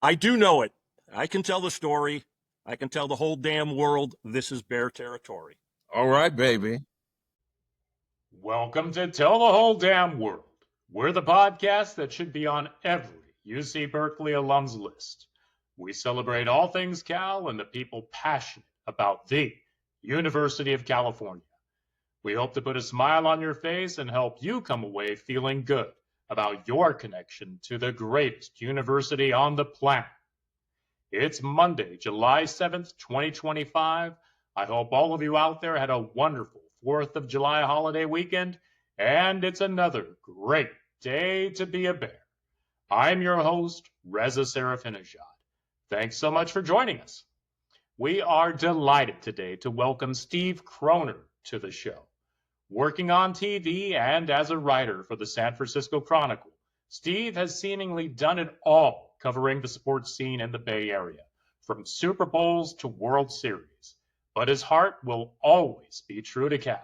I do know it. I can tell the story. I can tell the whole damn world this is Bear territory. All right, baby. Welcome to Tell the Whole Damn World. We're the podcast that should be on every UC Berkeley alum's list. We celebrate all things Cal and the people passionate about the University of California. We hope to put a smile on your face and help you come away feeling good about your connection to the greatest university on the planet. It's Monday, July 7th, 2025. I hope all of you out there had a wonderful 4th of July holiday weekend, and it's another great day to be a bear. I'm your host, Reza Serafinejad. Thanks so much for joining us. We are delighted today to welcome Steve Kroner to the show. Working on TV and as a writer for the San Francisco Chronicle, Steve has seemingly done it all covering the sports scene in the Bay Area, from Super Bowls to World Series. But his heart will always be true to Cal.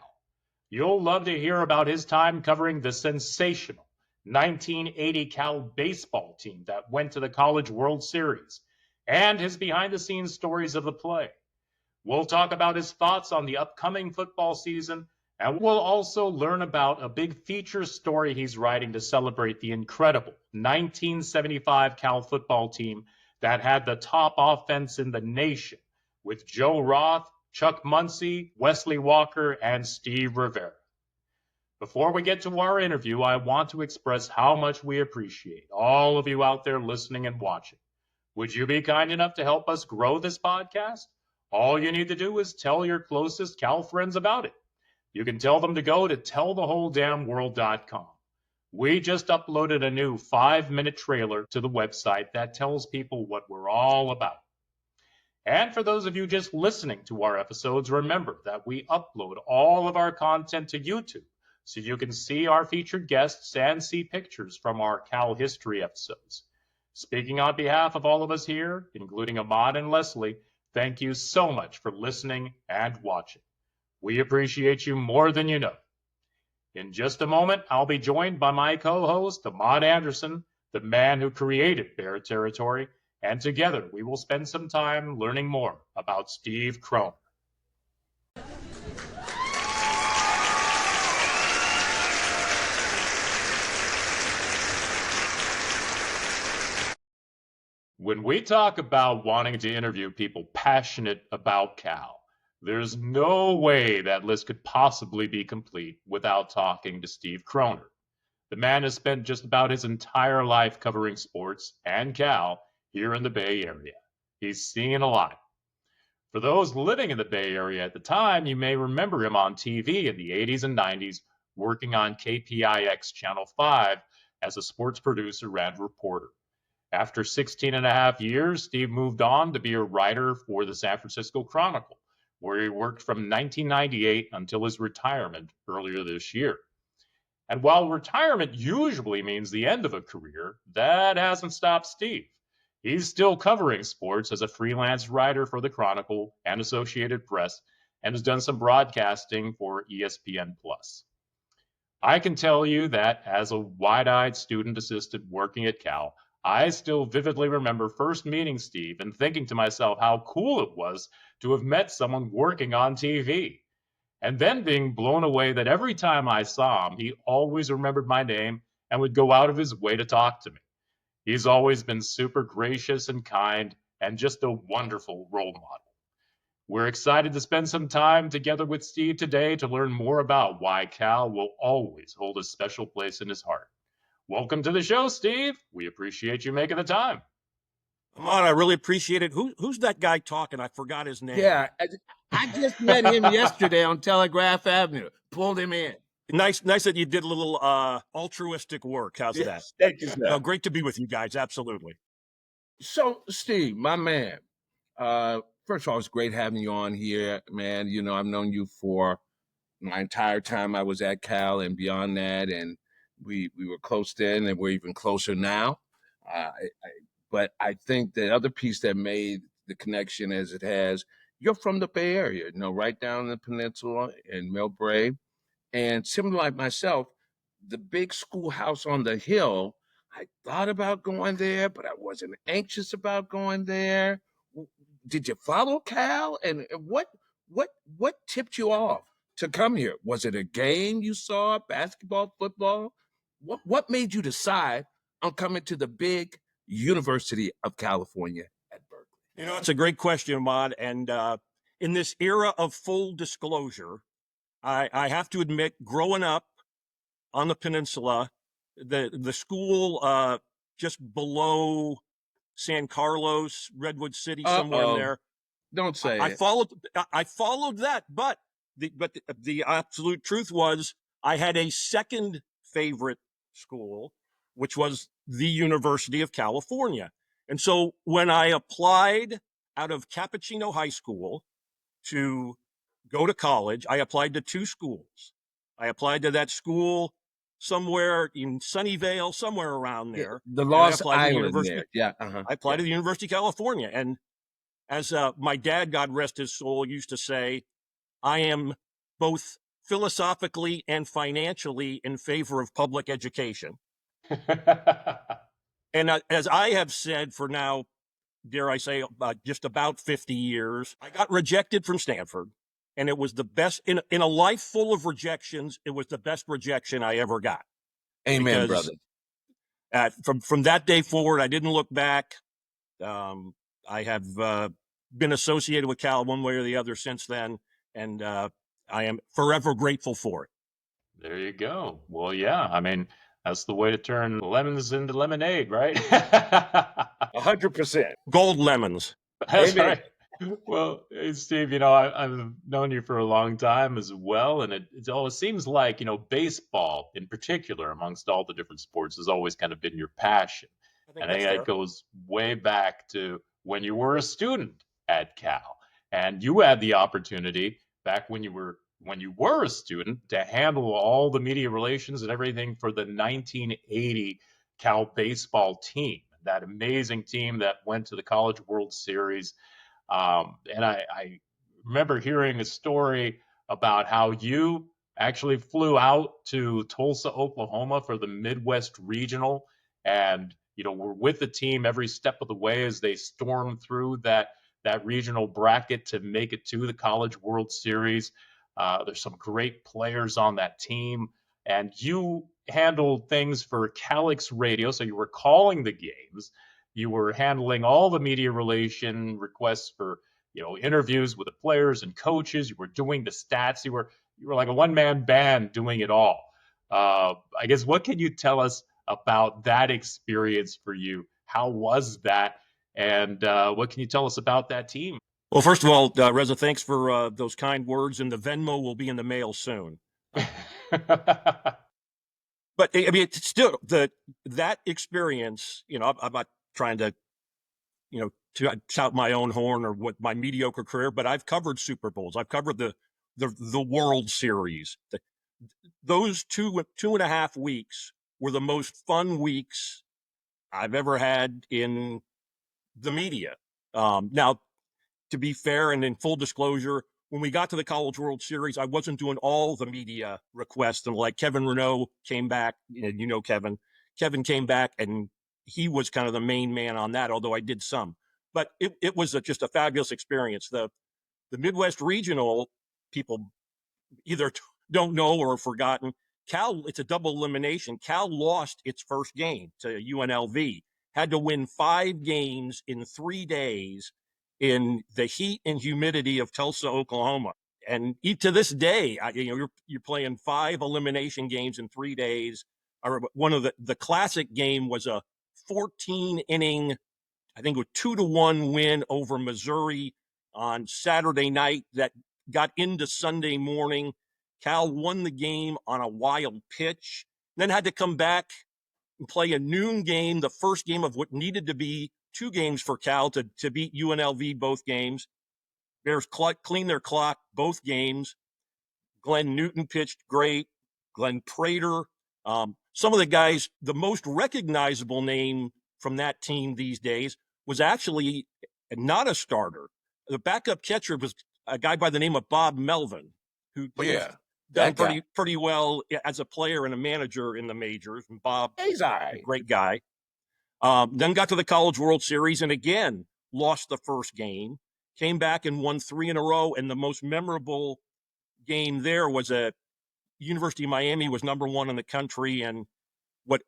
You'll love to hear about his time covering the sensational 1980 Cal baseball team that went to the College World Series, and his behind-the-scenes stories of the play. We'll talk about his thoughts on the upcoming football season, and we'll also learn about a big feature story he's writing to celebrate the incredible 1975 Cal football team that had the top offense in the nation, with Joe Roth, Chuck Muncie, Wesley Walker, and Steve Rivera. Before we get to our interview, I want to express how much we appreciate all of you out there listening and watching. Would you be kind enough to help us grow this podcast? All you need to do is tell your closest Cal friends about it. You can tell them to go to tellthewholedamnworld.com. We just uploaded a new 5-minute trailer to the website that tells people what we're all about. And for those of you just listening to our episodes, remember that we upload all of our content to YouTube, so you can see our featured guests and see pictures from our Cal history episodes. Speaking on behalf of all of us here, including Ahmad and Leslie, thank you so much for listening and watching. We appreciate you more than you know. In just a moment, I'll be joined by my co-host, Ahmad Anderson, the man who created Bear Territory, and together we will spend some time learning more about Steve Kroner. When we talk about wanting to interview people passionate about Cal, there's no way that list could possibly be complete without talking to Steve Kroner. The man has spent just about his entire life covering sports and Cal here in the Bay Area. He's seen a lot. For those living in the Bay Area at the time, you may remember him on TV in the 80s and 90s, working on KPIX Channel 5 as a sports producer and reporter. After 16 and a half years, Steve moved on to be a writer for the San Francisco Chronicle, where he worked from 1998 until his retirement earlier this year. And while retirement usually means the end of a career, that hasn't stopped Steve. He's still covering sports as a freelance writer for the Chronicle and Associated Press, and has done some broadcasting for ESPN+. I can tell you that as a wide-eyed student assistant working at Cal, I still vividly remember first meeting Steve and thinking to myself how cool it was to have met someone working on TV. And then being blown away that every time I saw him, he always remembered my name and would go out of his way to talk to me. He's always been super gracious and kind and just a wonderful role model. We're excited to spend some time together with Steve today to learn more about why Cal will always hold a special place in his heart. Welcome to the show, Steve. We appreciate you making the time. Ahmad, I really appreciate it. Who's that guy talking? I forgot his name. Yeah, I just met him yesterday on Telegraph Avenue. Pulled him in. Nice that you did a little altruistic work. How's that? Thank you, sir. No, great to be with you guys. Absolutely. So, Steve, my man, first of all, it's great having you on here, man. You know, I've known you for my entire time I was at Cal and beyond that, and we were close then, and we're even closer now. But I think the other piece that made the connection as it has, you're from the Bay Area, you know, right down the peninsula in Millbrae. And similar like myself, the big schoolhouse on the hill I thought about going there, but I wasn't anxious about going there. Did you follow Cal? And what tipped you off to come here? Was it a game you saw, basketball, football? What made you decide on coming to the big University of California at Berkeley? It's a great question, Ahmad. And in this era of full disclosure, I have to admit, growing up on the peninsula, the school just below San Carlos, Redwood City, somewhere in there. Don't say I it. followed that, but the absolute truth was I had a second favorite school, which was the University of California. And so when I applied out of Cappuccino High School to go to college, I applied to two schools. I applied to that school somewhere in Sunnyvale, somewhere around there. The Lost Island there. Yeah. I applied to the University of California. And as my dad, God rest his soul, used to say, I am both philosophically and financially in favor of public education. And as I have said for now, dare I say, just about 50 years, I got rejected from Stanford. And it was the best, in a life full of rejections, it was the best rejection I ever got. Amen, because, brother. From that day forward, I didn't look back. I have been associated with Cal one way or the other since then, and I am forever grateful for it. There you go. Well, yeah, I mean, that's the way to turn lemons into lemonade, right? 100%. Gold lemons. That's Amen. right. Well, hey, Steve, I've known you for a long time as well, and it always seems like, baseball in particular, amongst all the different sports, has always kind of been your passion. And I think that goes way back to when you were a student at Cal, and you had the opportunity back when you were a student to handle all the media relations and everything for the 1980 Cal baseball team, that amazing team that went to the College World Series. And I remember hearing a story about how you actually flew out to Tulsa, Oklahoma for the Midwest Regional, and were with the team every step of the way as they stormed through that regional bracket to make it to the College World Series. There's some great players on that team, and you handled things for Calix Radio, so you were calling the games. You were handling all the media relation requests for, interviews with the players and coaches. You were doing the stats. You were like a one-man band doing it all. I guess, what can you tell us about that experience for you? How was that? And what can you tell us about that team? Well, first of all, Reza, thanks for those kind words, and the Venmo will be in the mail soon. But I mean, it's still that experience. I'm not trying to, to tout my own horn or what my mediocre career, but I've covered Super Bowls. I've covered the World Series. Those 2.5 weeks were the most fun weeks I've ever had in the media. Now, to be fair and in full disclosure, when we got to the College World Series, I wasn't doing all the media requests. And like Kevin Renaud came back, Kevin came back, and he was kind of the main man on that, although I did some. But it was just a fabulous experience. The Midwest Regional, people either don't know or have forgotten, Cal, it's a double elimination. Cal lost its first game to UNLV, had to win 5 games in 3 days in the heat and humidity of Tulsa, Oklahoma. And to this day, you're playing 5 elimination games in 3 days. One of the classic game was a 14-inning, I think, a 2-1 win over Missouri on Saturday night that got into Sunday morning. Cal won the game on a wild pitch, then had to come back and play a noon game, the first game of what needed to be 2 games for Cal to beat UNLV both games. Bears clean their clock both games. Glenn Newton pitched great. Glenn Prater. Some of the guys, the most recognizable name from that team these days was actually not a starter. The backup catcher was a guy by the name of Bob Melvin, who done That guy. pretty well as a player and a manager in the majors. And Bob, He's all a right. great guy. Then got to the College World Series and again lost the first game. Came back and won 3 in a row. And the most memorable game there was a University of Miami was #1 in the country, and what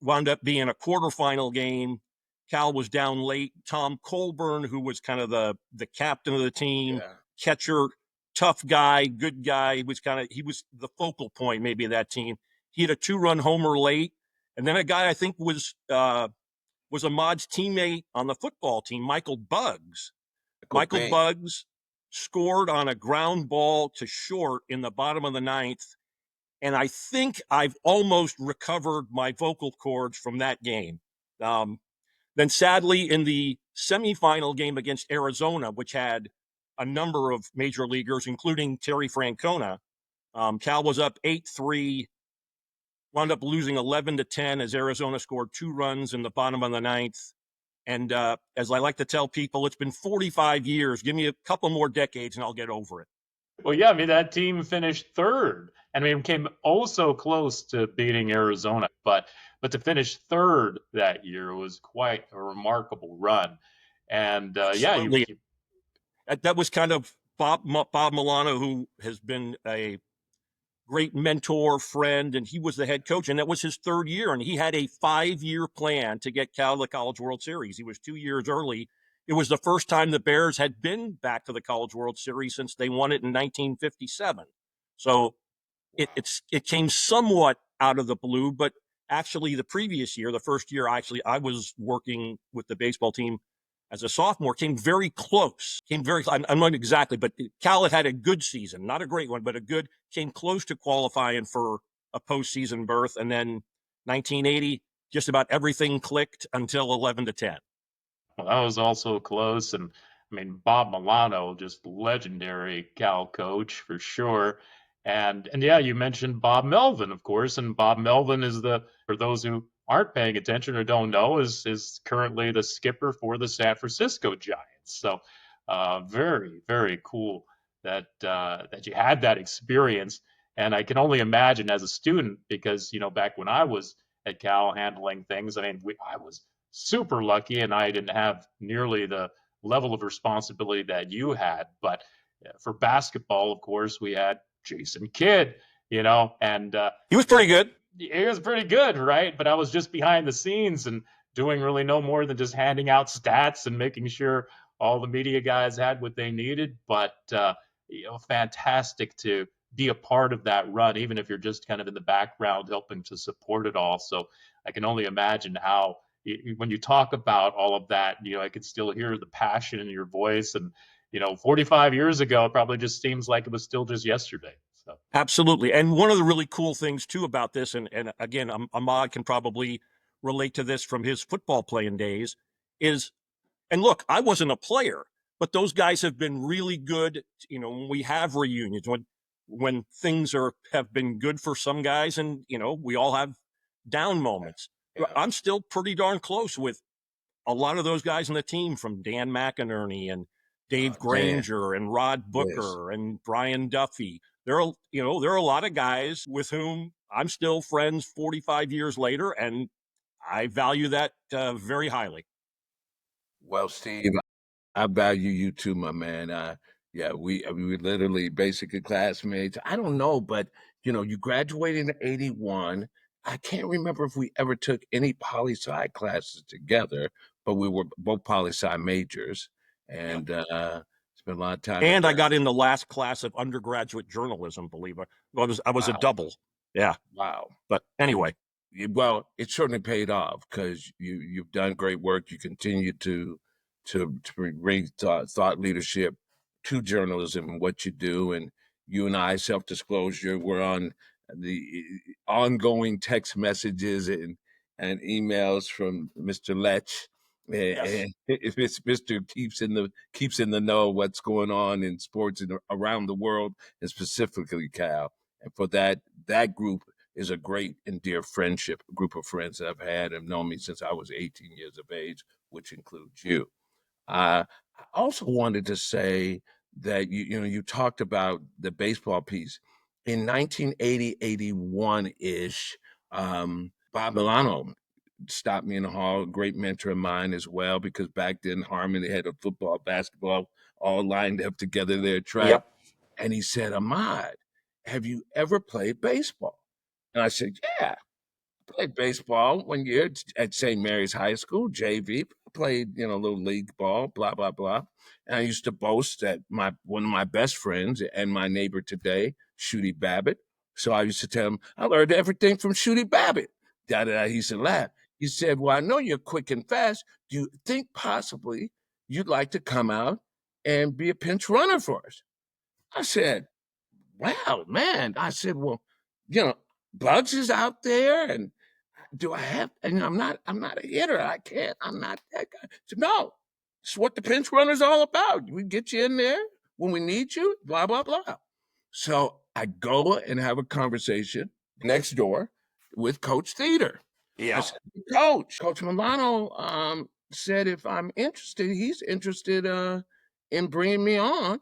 wound up being a quarterfinal game. Cal was down late. Tom Colburn, who was kind of the captain of the team, Yeah. catcher, tough guy, good guy. He was the focal point maybe of that team. He had a 2-run homer late, and then a guy I think was Ahmad's teammate on the football team, Michael Buggs. Michael Buggs scored on a ground ball to short in the bottom of the 9th. And I think I've almost recovered my vocal cords from that game. Then sadly, in the semifinal game against Arizona, which had a number of major leaguers, including Terry Francona, Cal was up 8-3, wound up losing 11-10 as Arizona scored 2 runs in the bottom of the 9th. And as I like to tell people, it's been 45 years. Give me a couple more decades and I'll get over it. Well, yeah, I mean, that team finished third. I mean, came oh so close to beating Arizona, but to finish third that year was quite a remarkable run. And That was kind of Bob Milano, who has been a great mentor, friend, and he was the head coach, and that was his 3rd year, and he had a 5-year plan to get Cal to the College World Series. He was 2 years early. It was the first time the Bears had been back to the College World Series since they won it in 1957. So it came somewhat out of the blue, but actually the previous year, the first year I was working with the baseball team as a sophomore, came very close. I'm not exactly, but Cal had a good season, not a great one, but came close to qualifying for a postseason berth. And then 1980, just about everything clicked until 11-10. Well, that was also close. And I mean, Bob Milano, just legendary Cal coach for sure. And yeah, you mentioned Bob Melvin, of course. And Bob Melvin is for those who aren't paying attention or don't know, is currently the skipper for the San Francisco Giants. So very, very cool that you had that experience. And I can only imagine as a student, because, back when I was at Cal handling things, I mean, I was super lucky and I didn't have nearly the level of responsibility that you had. But for basketball, of course, we had Jason Kidd, and he was pretty good. He was pretty good, right? But I was just behind the scenes and doing really no more than just handing out stats and making sure all the media guys had what they needed. But, fantastic to be a part of that run, even if you're just kind of in the background helping to support it all. So I can only imagine how, when you talk about all of that, I can still hear the passion in your voice. And, 45 years ago, it probably just seems like it was still just yesterday. So. Absolutely. And one of the really cool things, too, about this, and again, Ahmad can probably relate to this from his football playing days, is, and look, I wasn't a player, but those guys have been really good, when we have reunions, when things have been good for some guys, and, we all have down moments. Yeah. I'm still pretty darn close with a lot of those guys on the team, from Dan McInerney and Dave Granger and Rod Booker and Brian Duffy. There are a lot of guys with whom I'm still friends 45 years later, and I value that very highly. Well, Steve, I value you too, my man. We were literally basically classmates. I don't know, but you graduated in '81. I can't remember if we ever took any poli-sci classes together, but we were both poli-sci majors, and spent a lot of time. And I got in the last class of undergraduate journalism. Believe it, I was a double. Yeah. Wow. But anyway, well, it certainly paid off because you've done great work. You continue to bring thought leadership to journalism and what you do. And you and I, self-disclosure, we're on the ongoing text messages and emails from Mr. Lech. yes. And Mr. keeps in the know what's going on in sports around the world, and specifically Cal. And for that group is a great and dear group of friends that I've had and known me since I was 18 years of age, which includes you. I also wanted to say that you talked about the baseball piece. in 1980, 81-ish, Bob Milano stopped me in the hall, a great mentor of mine as well, because back then Harmon had a football, basketball all lined up together there at track. Yep. And he said, Ahmad, have you ever played baseball? And I said, yeah, I played baseball 1 year at St. Mary's High School, JV. Played, little league ball, blah, blah, blah. And I used to boast that one of my best friends and my neighbor today, Shooty Babbitt. So I used to tell him, I learned everything from Shooty Babbitt. Da-da-da. He said, laugh. He said, well, I know you're quick and fast. Do you think possibly you'd like to come out and be a pinch runner for us? I said, wow, man. I said, well, Bugs is out there, and do I have, and I'm not a hitter. I'm not that guy. So no, it's what the pinch runner's all about. We get you in there when we need you, blah, blah, blah. So I go and have a conversation next door with Coach Theater. Yeah. I said, Coach Milano said if I'm interested, he's interested in bringing me on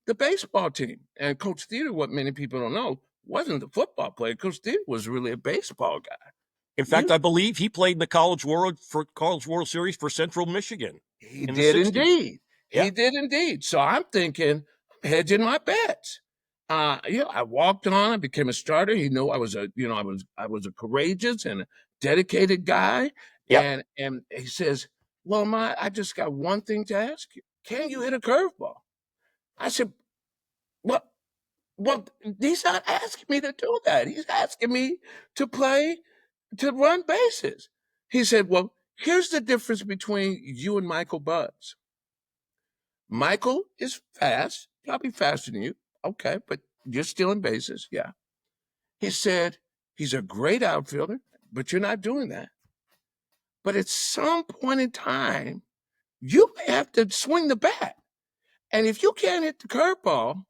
the baseball team. And Coach Theater, what many people don't know, wasn't the football player. Coach Theater was really a baseball guy. In fact, I believe he played in the College World Series for Central Michigan. He did indeed. Yeah. He did indeed. So I'm thinking, I'm hedging my bets. I walked on. I became a starter. He knew I was a courageous and a dedicated guy. Yep. And he says, well, I just got one thing to ask you. Can you hit a curveball? I said, well, he's not asking me to do that. He's asking me to run bases. He said, well, here's the difference between you and Michael Bugs. Michael is fast, probably faster than you. Okay, but you're stealing bases. Yeah. He said, he's a great outfielder, but you're not doing that. But at some point in time, you have to swing the bat. And if you can't hit the curveball,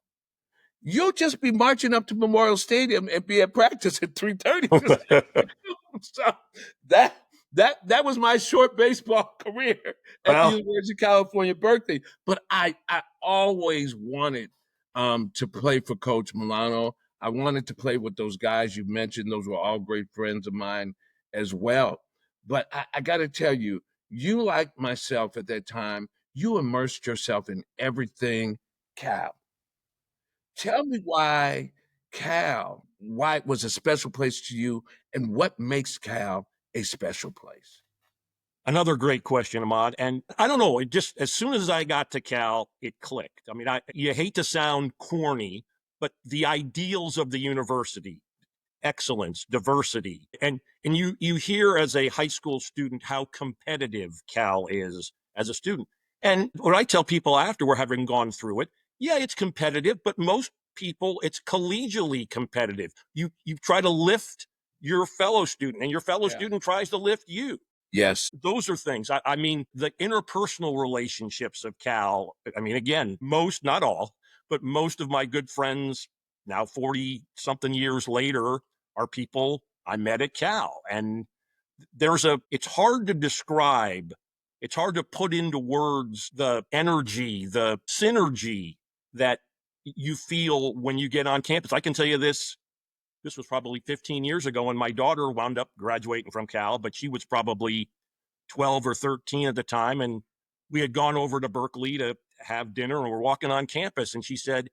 you'll just be marching up to Memorial Stadium and be at practice at 3:30. So that was my short baseball career at the University of California, Berkeley. But I always wanted to play for Coach Milano. I wanted to play with those guys you mentioned. Those were all great friends of mine as well. But I got to tell you, you, like myself at that time, you immersed yourself in everything Cal. Tell me why it was a special place to you, and what makes Cal a special place? Another great question, Ahmad. And I don't know, it just, as soon as I got to Cal, it clicked. I mean, you hate to sound corny, but the ideals of the university, excellence, diversity, and you hear as a high school student how competitive Cal is as a student. And what I tell people after we're having gone through it, yeah, it's competitive, but most people, it's collegially competitive. You try to lift your fellow student, and your fellow student tries to lift you. Yes. Those are things. I mean, the interpersonal relationships of Cal, I mean, again, most, not all, but most of my good friends now 40-something years later are people I met at Cal. And it's hard to describe. It's hard to put into words the energy, the synergy that you feel when you get on campus. I can tell you this was probably 15 years ago when my daughter wound up graduating from Cal, but she was probably 12 or 13 at the time. And we had gone over to Berkeley to have dinner, and we're walking on campus. And she said,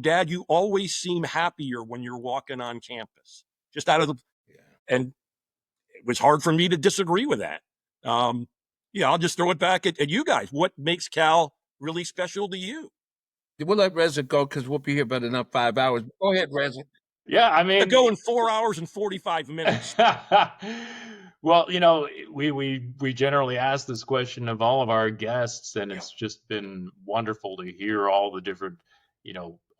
Dad, you always seem happier when you're walking on campus, just out of the, and it was hard for me to disagree with that. I'll just throw it back at you guys. What makes Cal really special to you? We'll let Reza go because we'll be here about another 5 hours. Go ahead, Reza. Yeah, I mean, go in 4 hours and 45 minutes. Well, we generally ask this question of all of our guests, and it's just been wonderful to hear all the different,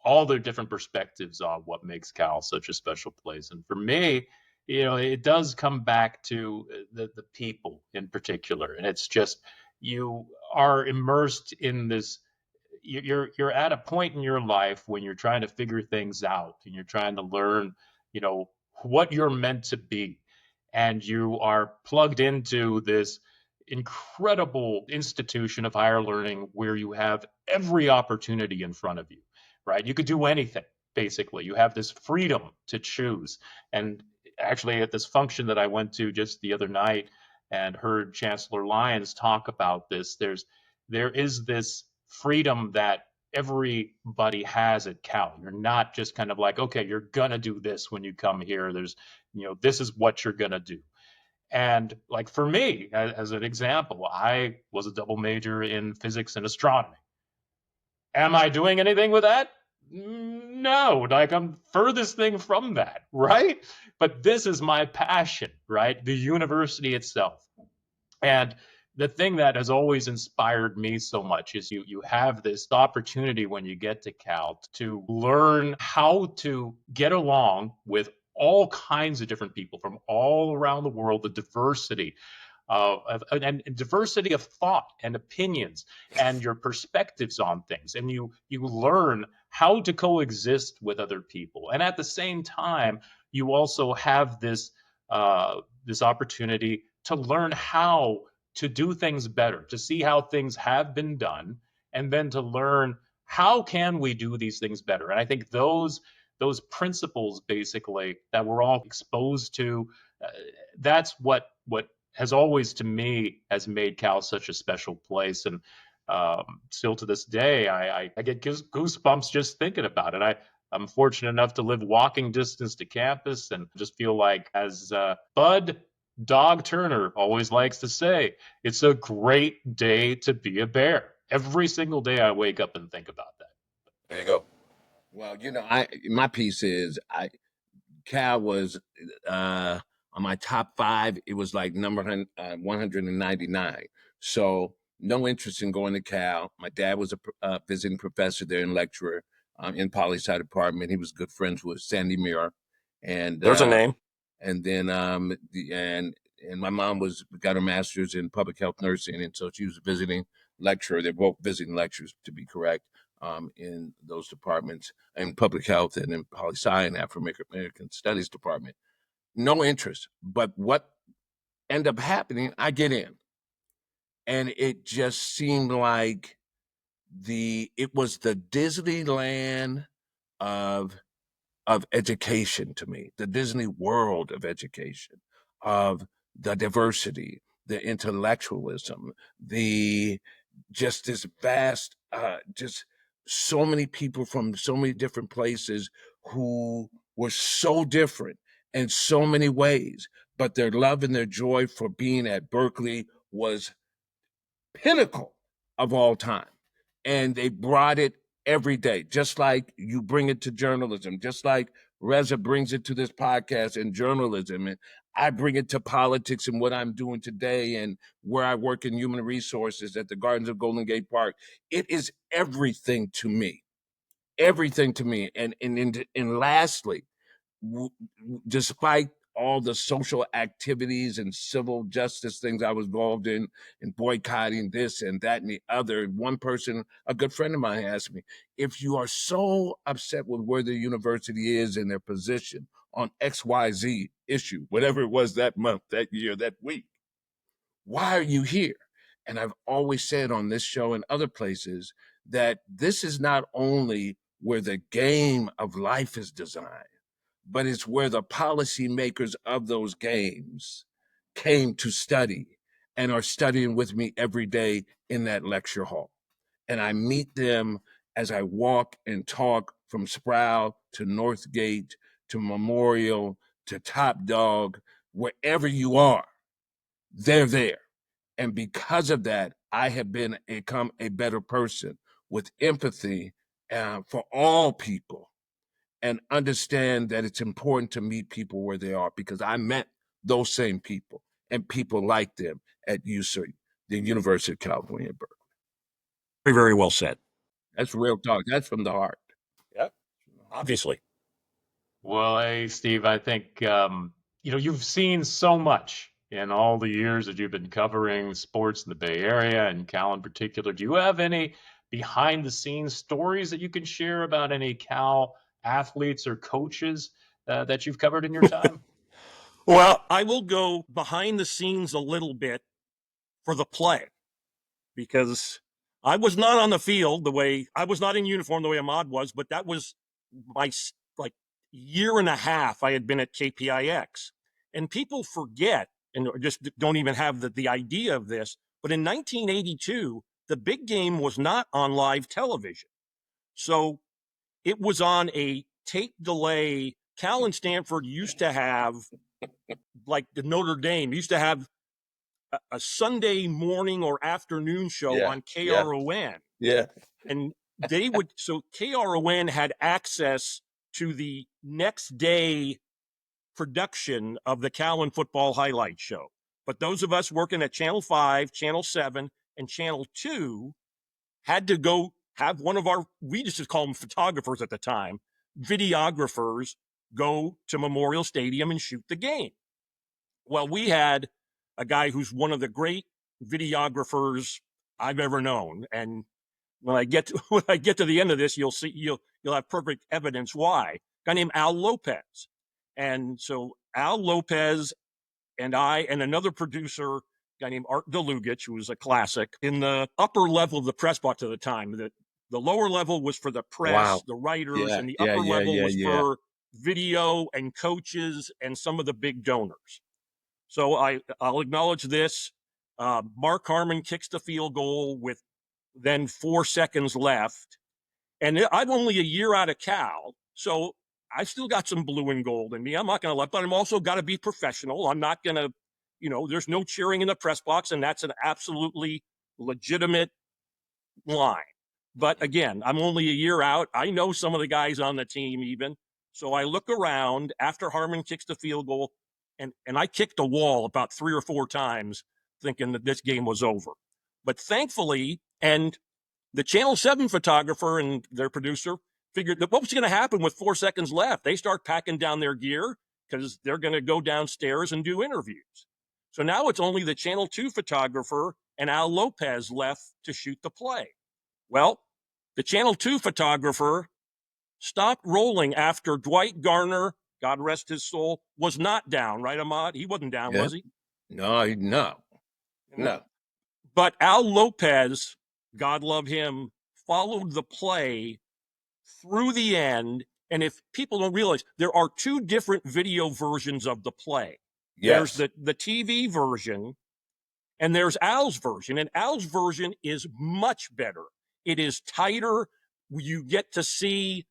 all the different perspectives on what makes Cal such a special place. And for me, it does come back to the people in particular, and it's just, you are immersed in this. You're at a point in your life when you're trying to figure things out, and you're trying to learn, what you're meant to be. And you are plugged into this incredible institution of higher learning where you have every opportunity in front of you, right? You could do anything. basically. You have this freedom to choose. And actually, at this function that I went to just the other night and heard Chancellor Lyons talk about this, there is this freedom that everybody has at Cal. You're not just kind of like, okay, you're gonna do this when you come here. This is what you're gonna do. And like for me, as an example, I was a double major in physics and astronomy. Am I doing anything with that? No, like I'm furthest thing from that, right? But this is my passion, right? The university itself. And the thing that has always inspired me so much is you have this opportunity when you get to Cal to learn how to get along with all kinds of different people from all around the world, the diversity and diversity of thought and opinions and your perspectives on things. And you learn how to coexist with other people. And at the same time, you also have this opportunity to learn how to do things better, to see how things have been done, and then to learn how can we do these things better. And I think those principles basically that we're all exposed to, that's what has always to me has made Cal such a special place. And still to this day, I get goosebumps just thinking about it. I'm fortunate enough to live walking distance to campus and just feel like, as Bud Dog Turner always likes to say, it's a great day to be a Bear. Every single day I wake up and think about that. There you go. Well, my piece is Cal was on my top 5. It was like number 199. So no interest in going to Cal. My dad was a visiting professor there and lecturer in poli-sci department. He was good friends with Sandy Muir, and There's a name. And then and my mom got her master's in public health nursing, and so she was a visiting lecturer. They're both visiting lecturers, to be correct, in those departments, in public health and in poli-sci and Afro-American Studies department. No interest, but what ended up happening, I get in, and it just seemed like it was the Disneyland of education to me, the Disney World of education, of the diversity, the intellectualism, just this vast, just so many people from so many different places who were so different in so many ways, but their love and their joy for being at Berkeley was pinnacle of all time. And they brought it every day, just like you bring it to journalism, just like Reza brings it to this podcast and journalism. And I bring it to politics and what I'm doing today and where I work in human resources at the Gardens of Golden Gate Park. It is everything to me, everything to me. And lastly, despite all the social activities and civil justice things I was involved in and boycotting this and that and the other, one person, a good friend of mine, asked me, if you are so upset with where the university is and their position on XYZ issue, whatever it was that month, that year, that week, why are you here? And I've always said on this show and other places that this is not only where the game of life is designed, but it's where the policymakers of those games came to study and are studying with me every day in that lecture hall. And I meet them as I walk and talk from Sproul to Northgate to Memorial to Top Dog, wherever you are, they're there. And because of that, I have become a better person with empathy for all people, and understand that it's important to meet people where they are, because I met those same people and people like them at UC, the University of California, Berkeley. Very, very well said. That's real talk. That's from the heart. Yep. Obviously. Well, hey, Steve, I think, you've seen so much in all the years that you've been covering sports in the Bay Area and Cal in particular. Do you have any behind the scenes stories that you can share about any Cal athletes or coaches that you've covered in your time? Well, I will go behind the scenes a little bit for the play, because I was not on the field I was not in uniform the way Ahmad was, but that was my like year and a half I had been at KPIX. And people forget and just don't even have the idea of this. But in 1982, the big game was not on live television. So it was on a tape delay. Cal and Stanford used to have, like the Notre Dame, used to have a Sunday morning or afternoon show on KRON. Yeah. And so KRON had access to the next day production of the Cal football highlight show. But those of us working at Channel 5, Channel 7, and Channel 2 had to go have one of our, we used to call them photographers at the time, videographers, go to Memorial Stadium and shoot the game. Well, we had a guy who's one of the great videographers I've ever known. And when I get to the end of this, you'll have perfect evidence why. A guy named Al Lopez. And so Al Lopez and I and another producer, a guy named Art DeLugich, who was a classic, in the upper level of the press box at the time. The lower level was for the press, the writers, and the upper level was for video and coaches and some of the big donors. So I'll acknowledge this. Mark Harmon kicks the field goal with then 4 seconds left. And I'm only a year out of Cal, so I still got some blue and gold in me. I'm not going to let, but I'm also got to be professional. I'm not going to, there's no cheering in the press box, and that's an absolutely legitimate line. But again, I'm only a year out. I know some of the guys on the team even. So I look around after Harmon kicks the field goal, and I kicked the wall about 3 or 4 times thinking that this game was over. But thankfully, and the Channel 7 photographer and their producer figured that what was going to happen with 4 seconds left. They start packing down their gear because they're going to go downstairs and do interviews. So now it's only the Channel 2 photographer and Al Lopez left to shoot the play. Well, the Channel 2 photographer stopped rolling after Dwight Garner, God rest his soul, was not down, right, Ahmad? He wasn't down, was he? No. But Al Lopez, God love him, followed the play through the end. And if people don't realize, there are 2 different video versions of the play. Yes. There's the TV version, and there's Al's version. And Al's version is much better. It is tighter. You get to see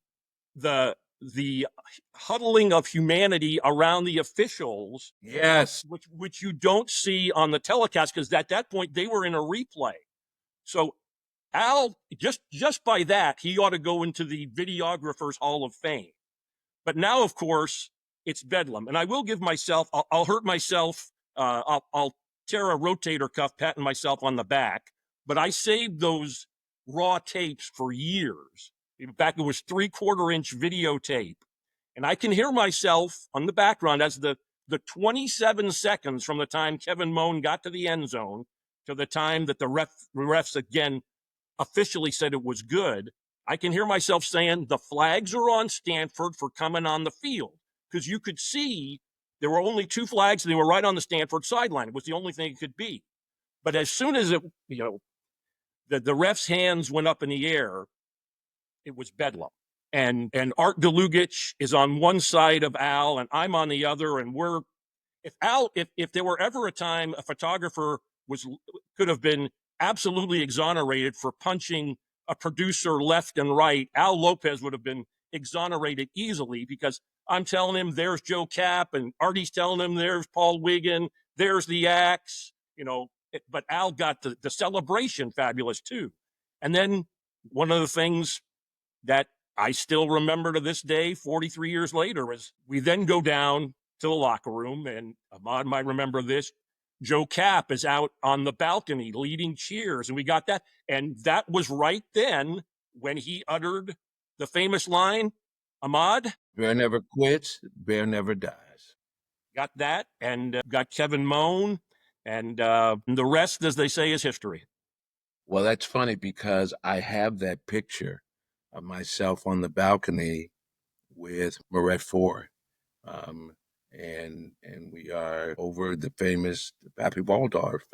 the huddling of humanity around the officials. Yes. Which you don't see on the telecast, because at that point they were in a replay. So Al, just by that, he ought to go into the Videographers Hall of Fame. But now, of course, it's bedlam. And I will give myself, I'll hurt myself, I'll tear a rotator cuff patting myself on the back. But I saved those raw tapes for years. In fact, it was 3/4-inch videotape. And I can hear myself on the background as the 27 seconds from the time Kevin Moan got to the end zone to the time that the refs again officially said it was good. I can hear myself saying the flags are on Stanford for coming on the field, because you could see there were only 2 flags and they were right on the Stanford sideline. It was the only thing it could be. But as soon as it, the ref's hands went up in the air, it was bedlam. And Art DeLugich is on one side of Al and I'm on the other. And if there were ever a time a photographer could have been absolutely exonerated for punching a producer left and right, Al Lopez would have been exonerated easily, because I'm telling him there's Joe Cap, and Artie's telling him there's Paul Wiggin, there's the axe, but Al got the celebration fabulous too. And then one of the things that I still remember to this day, 43 years later, is we then go down to the locker room, and Ahmad might remember this. Joe Cap is out on the balcony leading cheers, and we got that. And that was right then when he uttered the famous line, Ahmad, Bear never quits, bear never dies. Got that, and got Kevin Moan, and the rest, as they say, is history. Well, that's funny, because I have that picture of myself on the balcony with Moret Ford. And we are over the famous Pappy Waldorf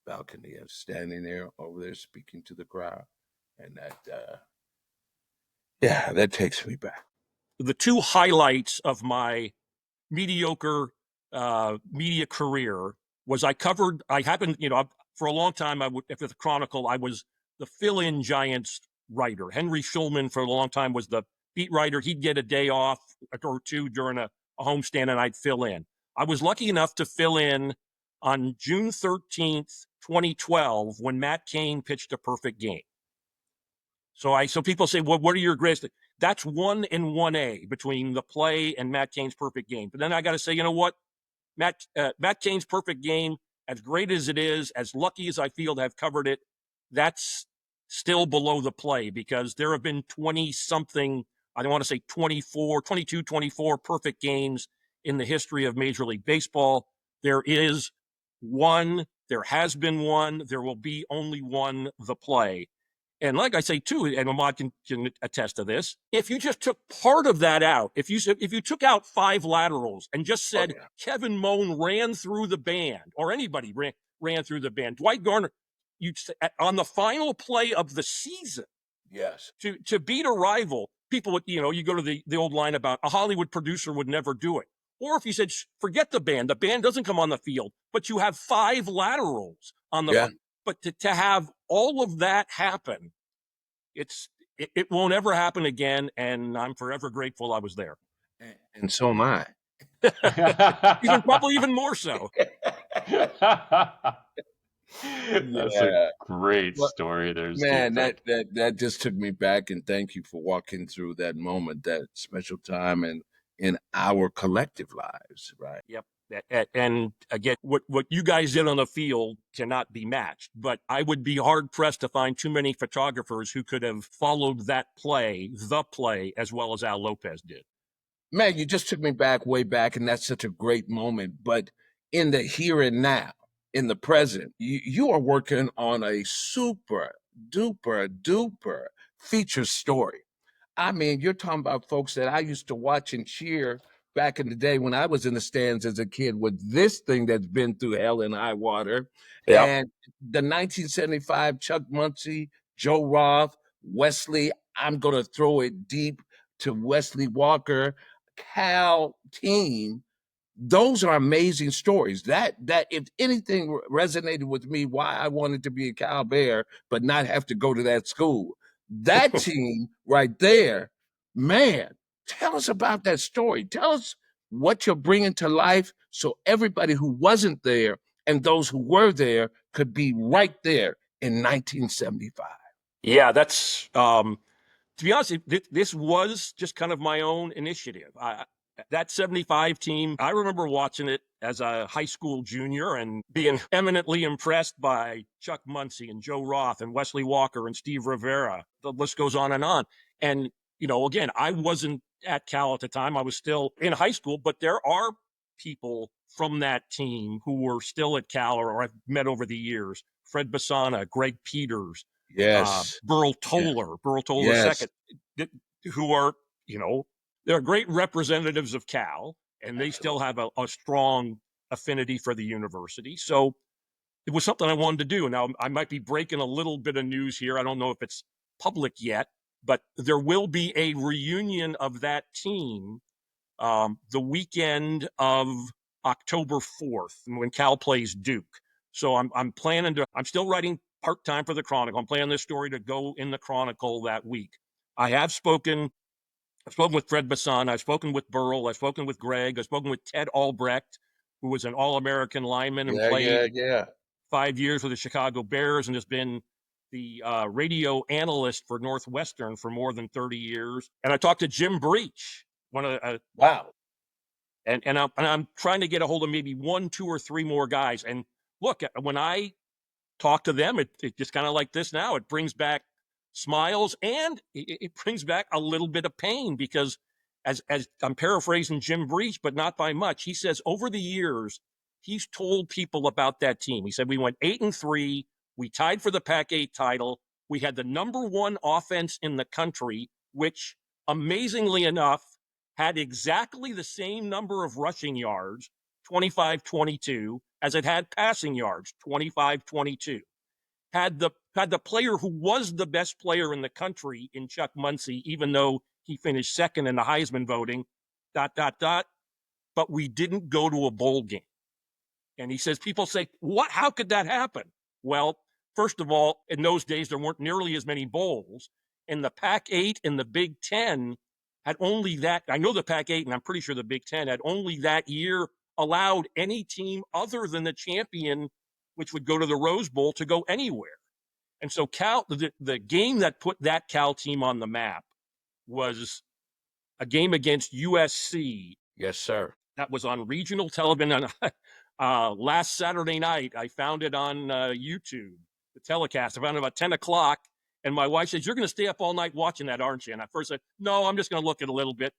balcony. I'm standing there over there speaking to the crowd. And that takes me back. the two highlights of my mediocre media career was I happened, for a long time, after the Chronicle, I was the fill-in Giants writer. Henry Schulman for a long time was the beat writer. He'd get a day off or two during a homestand, and I'd fill in. I was lucky enough to fill in on June 13th, 2012, when Matt Cain pitched a perfect game. So people say, well, what are your greatest? That's 1 and 1A between the play and Matt Cain's perfect game. But then I got to say, you know what? Matt Cain's perfect game, as great as it is, as lucky as I feel to have covered it, that's still below the play, because there have been 20-something, I don't want to say 22, 24 perfect games in the history of Major League Baseball. There is one, there has been one, there will be only one, the play. And like I say, too, and Ahmad can attest to this, if you just took part of that out, if you took out 5 laterals and just said Kevin Moan ran through the band, or anybody ran through the band, Dwight Garner, on the final play of the season, yes, to beat a rival, people would, you go to the old line about a Hollywood producer would never do it. Or if you said, forget the band doesn't come on the field, but you have 5 laterals on the field. But to have all of that happen, it won't ever happen again, and I'm forever grateful I was there. And so am I. Probably even more so. That's a great story there, man. Steve. That just took me back, and thank you for walking through that moment, that special time in our collective lives, right? Yep. And again, what you guys did on the field cannot be matched, but I would be hard pressed to find too many photographers who could have followed the play, as well as Al Lopez did. Man, you just took me way back, and that's such a great moment. But in the here and now, in the present, you are working on a super duper feature story. I mean, you're talking about folks that I used to watch and cheer back in the day when I was in the stands as a kid, with this thing that's been through hell and high water. Yep. And the 1975 Chuck Muncie, Joe Roth, Wesley, I'm going to throw it deep to Wesley Walker, Cal team. Those are amazing stories. That if anything resonated with me, why I wanted to be a Cal Bear but not have to go to that school. That team right there, man, tell us about that story. Tell us what you're bringing to life, so everybody who wasn't there and those who were there could be right there in 1975. Yeah, that's to be honest, this was just kind of my own initiative. That 75 team, I remember watching it as a high school junior and being eminently impressed by Chuck Muncie and Joe Roth and Wesley Walker and Steve Rivera. The list goes on. And, again, I wasn't at Cal at the time. I was still in high school, but there are people from that team who were still at Cal or I've met over the years. Fred Basana, Greg Peters, Yes. Burl Toller Yes. II, who are, they're great representatives of Cal, and they still have a strong affinity for the university. So it was something I wanted to do. Now, I might be breaking a little bit of news here. I don't know if it's public yet, but there will be a reunion of that team the weekend of October 4th when Cal plays Duke. So I'm still writing part-time for the Chronicle. I'm planning this story to go in the Chronicle that week. I've spoken with Fred Bassan. I've spoken with Burl. I've spoken with Greg. I've spoken with Ted Albrecht, who was an All-American lineman and played 5 years with the Chicago Bears and has been the radio analyst for Northwestern for more than 30 years. And I talked to Jim Breach. Wow. And I'm trying to get a hold of maybe 1, 2, or 3 more guys. And look, when I talk to them, it just kind of like this now. It brings back smiles and it brings back a little bit of pain, because as I'm paraphrasing Jim Breach, but not by much, he says over the years, he's told people about that team. He said, we went 8-3. We tied for the Pac-8 title. We had the #1 offense in the country, which amazingly enough had exactly the same number of rushing yards, 25-22, as it had passing yards, 25-22. Had the player who was the best player in the country in Chuck Muncie, even though He finished second in the Heisman voting, ... But we didn't go to a bowl game. And he says, people say, what? How could that happen? Well, first of all, in those days, there weren't nearly as many bowls. And the Pac-8 and the Big Ten had only that. I know the Pac-8, and I'm pretty sure the Big Ten had only that year allowed any team other than the champion, which would go to the Rose Bowl, to go anywhere. And so Cal, the game that put that Cal team on the map was a game against USC. Yes, sir. That was on regional television last Saturday night. I found it on YouTube, the telecast. I found it about 10 o'clock. And my wife says, you're going to stay up all night watching that, aren't you? And I first said, no, I'm just going to look at a little bit.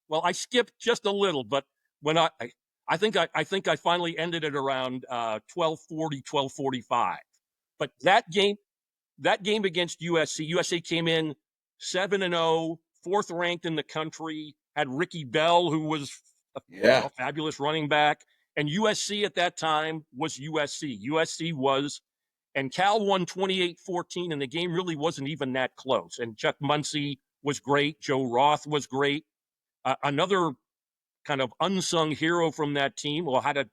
Well, I skipped just a little, but when I think I finally ended it around 12:40, 12:45. But that game against USC came in 7-0, fourth ranked in the country, had Ricky Bell, who was a fabulous running back. And USC at that time was USC. And Cal won 28-14, and the game really wasn't even that close. And Chuck Muncie was great. Joe Roth was great. Another kind of unsung hero from that team, had a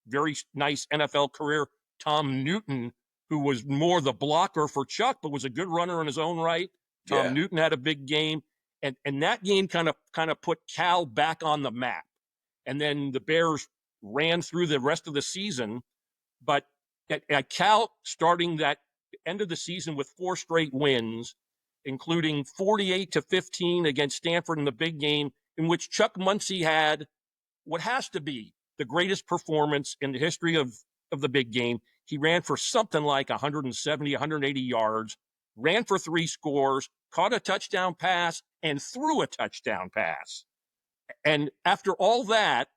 very nice NFL career, Tom Newton, who was more the blocker for Chuck, but was a good runner in his own right. Tom Newton had a big game. And that game kind of put Cal back on the map. And then the Bears ran through the rest of the season. But at Cal, starting that end of the season with 4 straight wins, including 48-15 against Stanford in the big game, in which Chuck Muncie had what has to be the greatest performance in the history of the big game. He ran for something like 170, 180 yards, ran for 3 scores, caught a touchdown pass, and threw a touchdown pass. And after all that,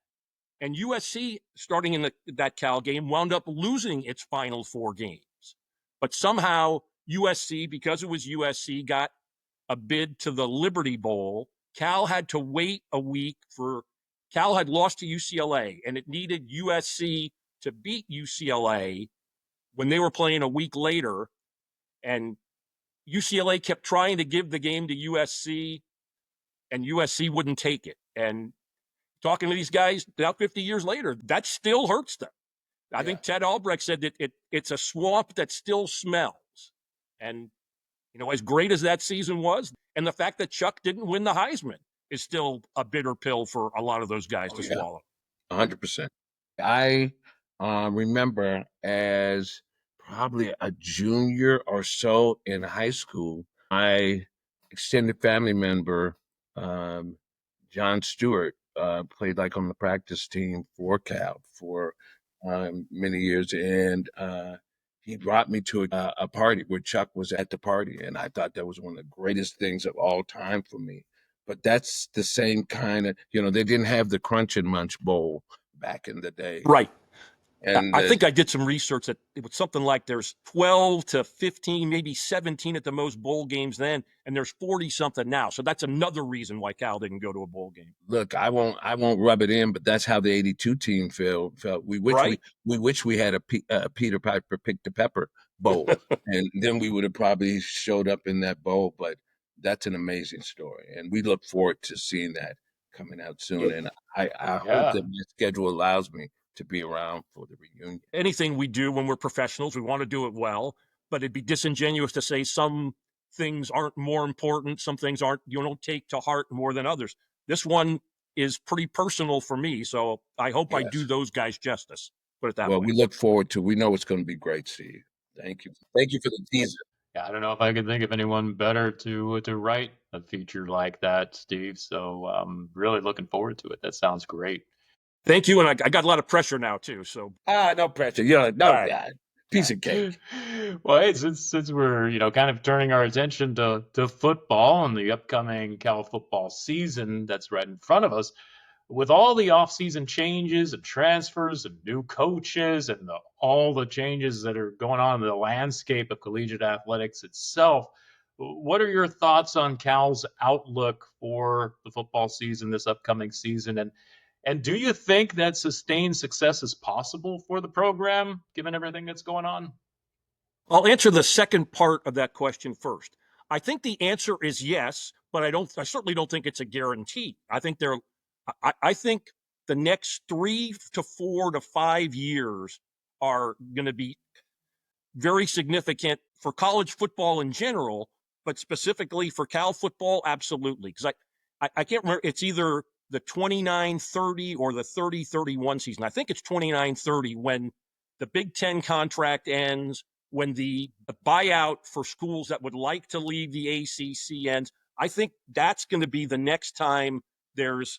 and USC, starting in that Cal game, wound up losing its final 4 games. But somehow USC, because it was USC, got a bid to the Liberty Bowl. Cal had to wait a week Cal had lost to UCLA, and it needed USC to beat UCLA when they were playing a week later. And UCLA kept trying to give the game to USC, and USC wouldn't take it. And talking to these guys now 50 years later, that still hurts them. I think Ted Albrecht said that it's a swamp that still smells. And, as great as that season was, and the fact that Chuck didn't win the Heisman is still a bitter pill for a lot of those guys to swallow. 100%. I remember as probably a junior or so in high school, my extended family member, John Stewart, played like on the practice team for Cal for many years. And he brought me to a party where Chuck was at the party. And I thought that was one of the greatest things of all time for me. But that's the same kind of, they didn't have the Crunch and Munch Bowl back in the day. Right. And I think I did some research that it was something like there's 12 to 15, maybe 17 at the most bowl games then, and there's 40 something now. So that's another reason why Cal didn't go to a bowl game. Look, I won't rub it in, but that's how the '82 team felt. We wish we had a Peter Piper Pick the Pepper Bowl, and then we would have probably showed up in that bowl. But that's an amazing story, and we look forward to seeing that coming out soon. And I hope that my schedule allows me to be around for the reunion. Anything we do when we're professionals, we want to do it well, but it'd be disingenuous to say some things aren't more important, some things you don't take to heart more than others. This one is pretty personal for me, so I hope I do those guys justice. Put it that way. Well, we look forward to. We know it's going to be great, Steve. Thank you for the teaser. Yeah, I don't know if I could think of anyone better to write a feature like that, Steve. So I'm really looking forward to it. That sounds great. Thank you, and I got a lot of pressure now too. So no pressure. Piece of cake. Well, hey, since we're kind of turning our attention to football and the upcoming Cal football season that's right in front of us, with all the offseason changes and transfers and new coaches and all the changes that are going on in the landscape of collegiate athletics itself, what are your thoughts on Cal's outlook for the football season this upcoming season? And do you think that sustained success is possible for the program, given everything that's going on? I'll answer the second part of that question first. I think the answer is yes, but I certainly don't think it's a guarantee. I think I think the next 3 to 4 to 5 years are going to be very significant for college football in general, but specifically for Cal football, absolutely. Because I can't remember, it's either the 29-30 or the 30-31 season. I think it's 29-30 when the Big Ten contract ends, when the buyout for schools that would like to leave the ACC ends. I think that's going to be the next time there's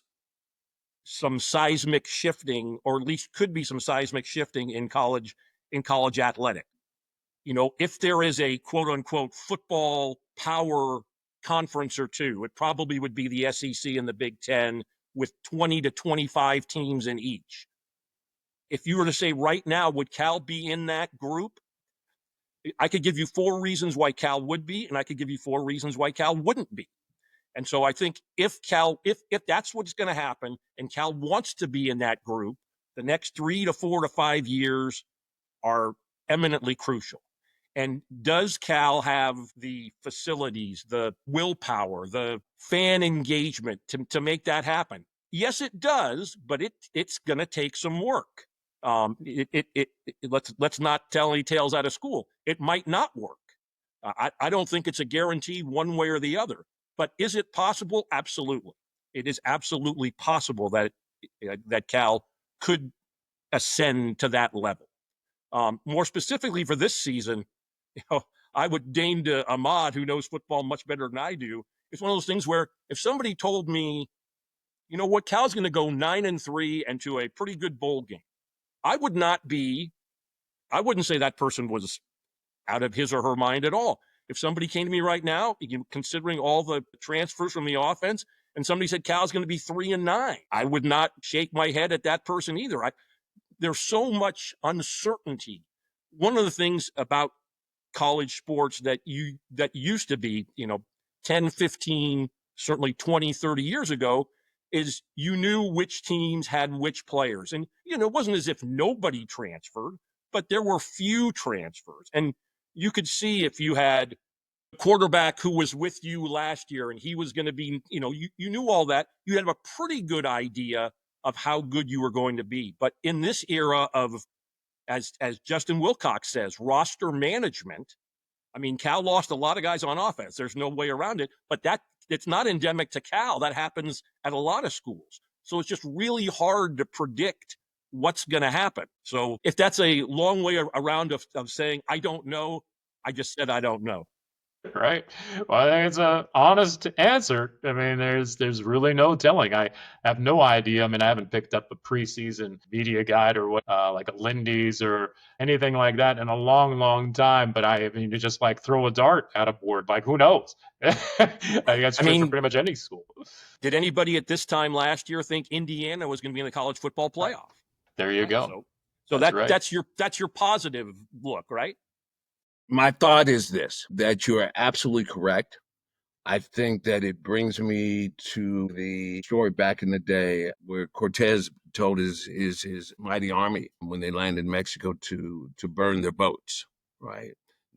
some seismic shifting, or at least could be some seismic shifting in college athletic. If there is a quote unquote football power conference or two, it probably would be the SEC and the Big Ten with 20 to 25 teams in each. If you were to say right now, would Cal be in that group? I could give you 4 reasons why Cal would be, and I could give you 4 reasons why Cal wouldn't be. And so I think if that's what's going to happen, and Cal wants to be in that group, the next 3 to 4 to 5 years are eminently crucial. And does Cal have the facilities, the willpower, the fan engagement to make that happen? Yes, it does, but it's going to take some work. Let's not tell any tales out of school. It might not work. I don't think it's a guarantee one way or the other. But is it possible? Absolutely. It is absolutely possible that Cal could ascend to that level. More specifically for this season, I would name to Ahmad, who knows football much better than I do. It's one of those things where if somebody told me, what, Cal's going to go 9-3 and to a pretty good bowl game, I wouldn't say that person was out of his or her mind at all. If somebody came to me right now, considering all the transfers from the offense, and somebody said Cal's going to be 3-9, I would not shake my head at that person either. There's so much uncertainty. One of the things about college sports that used to be, 10, 15, certainly 20, 30 years ago, is you knew which teams had which players. And, it wasn't as if nobody transferred, but there were few transfers. And you could see if you had a quarterback who was with you last year and he was going to be, you knew all that. You had a pretty good idea of how good you were going to be. But in this era of, as Justin Wilcox says, roster management, Cal lost a lot of guys on offense. There's no way around it. But it's not endemic to Cal. That happens at a lot of schools. So it's just really hard to predict what's going to happen. So if that's a long way around of saying, I don't know, I just said I don't know. Right. Well, I think it's an honest answer. There's really no telling. I have no idea. I haven't picked up a preseason media guide or what, like a Lindy's or anything like that in a long, long time. But to just like throw a dart at a board, like who knows? I think that's true for pretty much any school. Did anybody at this time last year think Indiana was going to be in the college football playoff? There you go. So that's your positive look, right? My thought is this, that you are absolutely correct. I think that it brings me to the story back in the day where Cortez told his mighty army when they landed in Mexico to burn their boats, right?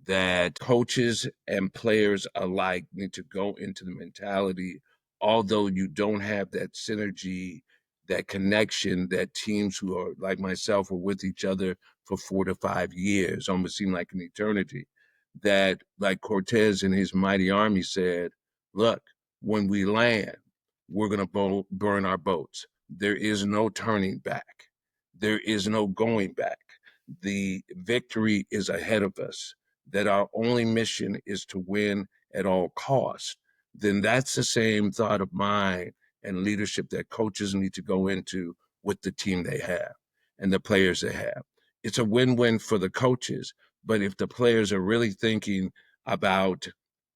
That coaches and players alike need to go into the mentality, although you don't have that synergy, that connection, that teams who are like myself were with each other for 4 to 5 years, almost seemed like an eternity, that like Cortez and his mighty army said, look, when we land, we're going to burn our boats. There is no turning back. There is no going back. The victory is ahead of us, that our only mission is to win at all costs. Then that's the same thought of mine and leadership that coaches need to go into with the team they have and the players they have. It's a win-win for the coaches, but if the players are really thinking about,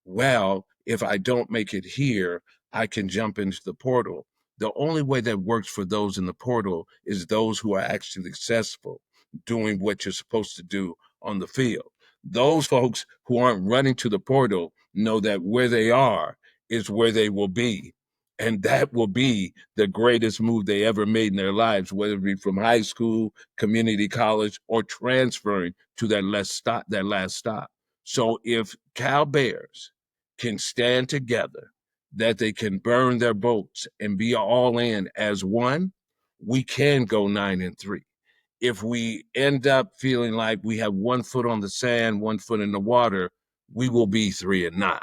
well, if I don't make it here, I can jump into the portal. The only way that works for those in the portal is those who are actually successful doing what you're supposed to do on the field. Those folks who aren't running to the portal know that where they are is where they will be. And that will be the greatest move they ever made in their lives, whether it be from high school, community college, or transferring to that last stop. So if Cal Bears can stand together, that they can burn their boats and be all in as one, we can go 9-3. If we end up feeling like we have 1 foot on the sand, 1 foot in the water, we will be 3-9.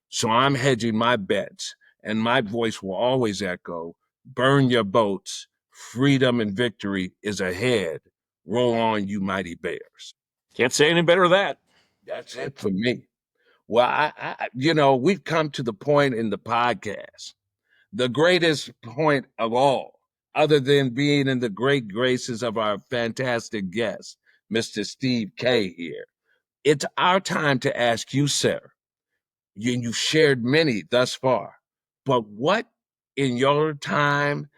So I'm hedging my bets, and my voice will always echo, burn your boats. Freedom and victory is ahead. Roll on, you mighty bears. Can't say any better than that. That's it for me. Well, we've come to the point in the podcast, the greatest point of all, other than being in the great graces of our fantastic guest, Mr. Steve K. here. It's our time to ask you, sir. You shared many thus far, but what in your time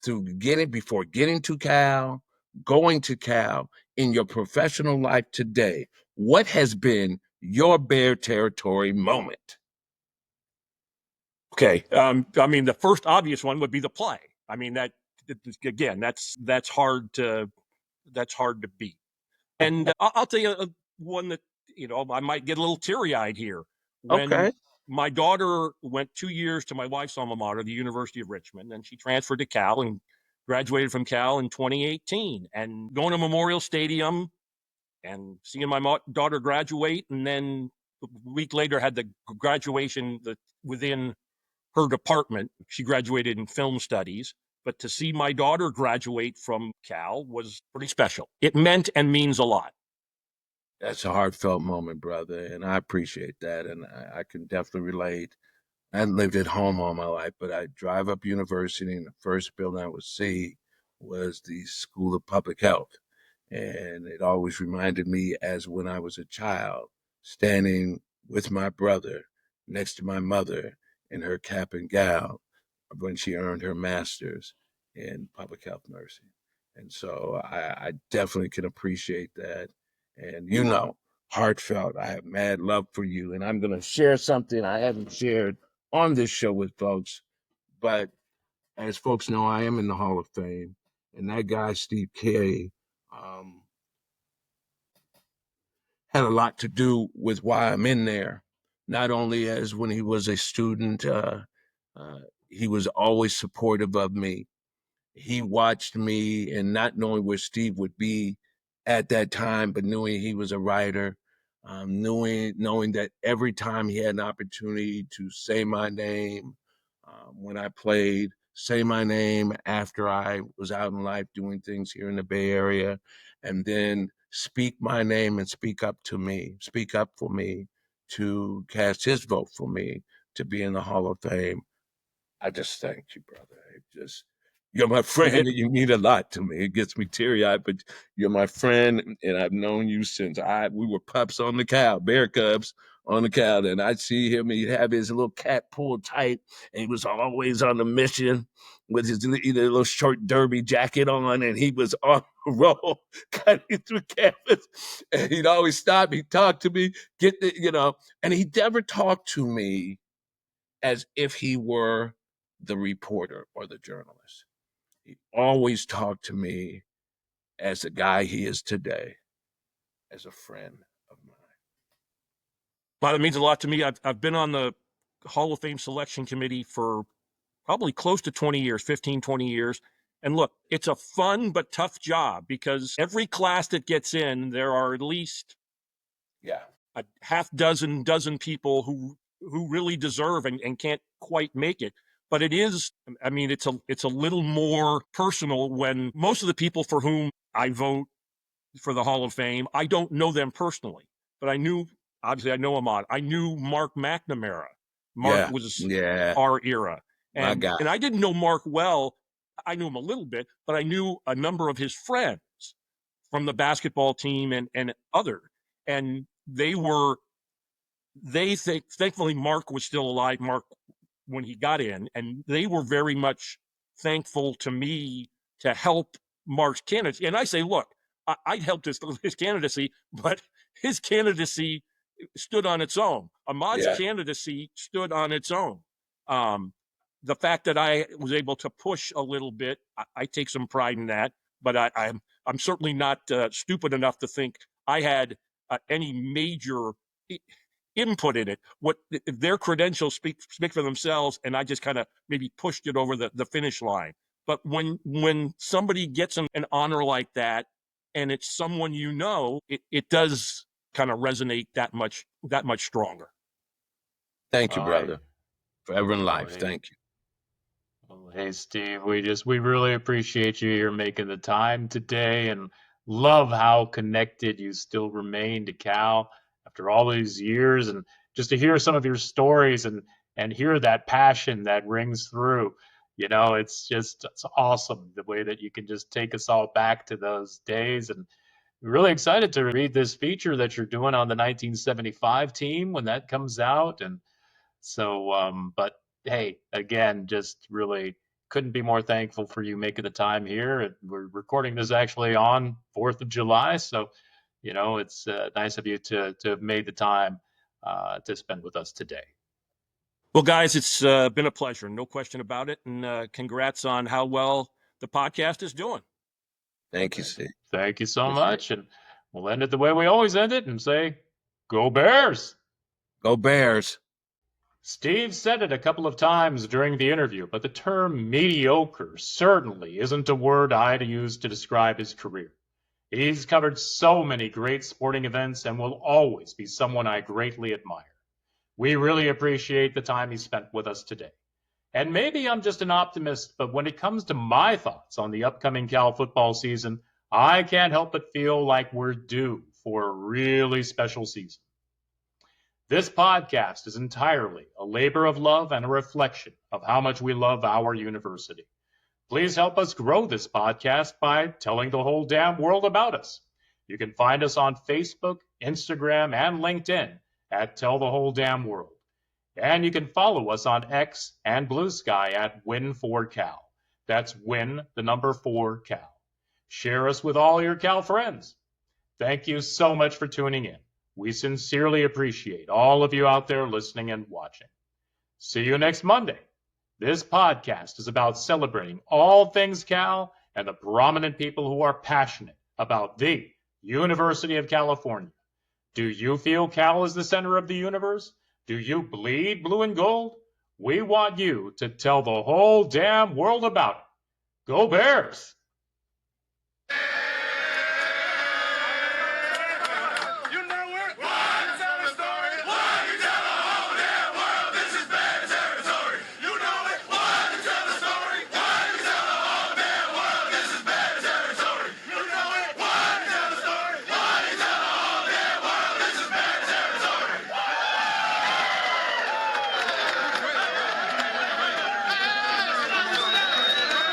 before getting to Cal, going to Cal, in your professional life today, what has been your bear territory moment? Okay. I mean, the first obvious one would be the play. I mean, again, that's hard to beat. And I'll tell you one that, I might get a little teary-eyed here. When Okay. my daughter went 2 years to my wife's alma mater, the University of Richmond, and she transferred to Cal and graduated from Cal in 2018. And going to Memorial Stadium and seeing my daughter graduate, and then a week later had the graduation within her department. She graduated in film studies. But to see my daughter graduate from Cal was pretty special. It meant and means a lot. That's a heartfelt moment, brother, and I appreciate that, and I can definitely relate. I lived at home all my life, but I drive up University, and the first building I would see was the School of Public Health. And it always reminded me as when I was a child, standing with my brother next to my mother in her cap and gown when she earned her master's in public health nursing. And so I definitely can appreciate that. And heartfelt, I have mad love for you. And I'm going to share something I haven't shared on this show with folks. But as folks know, I am in the Hall of Fame. And that guy, Steve K., had a lot to do with why I'm in there. Not only as when he was a student, he was always supportive of me. He watched me, and not knowing where Steve would be at that time, but knowing he was a writer, knowing that every time he had an opportunity to say my name when I played, say my name after I was out in life doing things here in the Bay Area, and then speak my name and speak up for me, to cast his vote for me to be in the Hall of Fame. I just thank you, brother. You're my friend, and you mean a lot to me. It gets me teary-eyed, but you're my friend, and I've known you since we were pups on the cow, bear cubs on the cow, and I'd see him, he'd have his little cat pulled tight, and he was always on a mission with his little short derby jacket on, and he was on the roll, cutting through canvas, and he'd always stop, he'd talk to me, and he never talked to me as if he were the reporter or the journalist. He always talked to me as the guy he is today, as a friend of mine. Well, it means a lot to me. I've been on the Hall of Fame selection committee for probably close to 20 years, 15, 20 years. And look, it's a fun but tough job because every class that gets in, there are at least a half dozen people who really deserve and can't quite make it. But it's a little more personal when most of the people for whom I vote for the Hall of Fame, I don't know them personally, but I know Ahmad. I knew Mark McNamara. Mark was our era. And I didn't know Mark well. I knew him a little bit, but I knew a number of his friends from the basketball team and other. And thankfully Mark was still alive, when he got in, and they were very much thankful to me to help Mark's candidacy. And I say, look, I'd helped his candidacy, but his candidacy stood on its own. Ahmad's candidacy stood on its own. The fact that I was able to push a little bit, I take some pride in that, but I'm certainly not stupid enough to think I had any major input in it. What their credentials speak for themselves, and I just kind of maybe pushed it over the finish line. But when somebody gets an honor like that, and it's someone you know, it does kind of resonate that much stronger. Thank you, All brother. right. Forever in life. Hey. Thank you. Well, hey, Steve, we really appreciate you here making the time today, and love how connected you still remain to Cal after all these years, and just to hear some of your stories and hear that passion that rings through. It's awesome the way that you can just take us all back to those days, and we're really excited to read this feature that you're doing on the 1975 team when that comes out. And so, but hey, again, just really couldn't be more thankful for you making the time here. And we're recording this actually on 4th of July. So, it's nice of you to have made the time to spend with us today. Well, guys, it's been a pleasure, no question about it. And congrats on how well the podcast is doing. Thank you, Steve. Thank you so much. And we'll end it the way we always end it and say, Go Bears! Go Bears! Steve said it a couple of times during the interview, but the term mediocre certainly isn't a word I'd use to describe his career. He's covered so many great sporting events and will always be someone I greatly admire. We really appreciate the time he spent with us today. And maybe I'm just an optimist, but when it comes to my thoughts on the upcoming Cal football season, I can't help but feel like we're due for a really special season. This podcast is entirely a labor of love and a reflection of how much we love our university. Please help us grow this podcast by telling the whole damn world about us. You can find us on Facebook, Instagram, and LinkedIn at Tell the Whole Damn World. And you can follow us on X and Blue Sky at Win4Cal. That's Win, the number 4 Cal. Share us with all your Cal friends. Thank you so much for tuning in. We sincerely appreciate all of you out there listening and watching. See you next Monday. This podcast is about celebrating all things Cal and the prominent people who are passionate about the University of California. Do you feel Cal is the center of the universe? Do you bleed blue and gold? We want you to tell the whole damn world about it. Go Bears!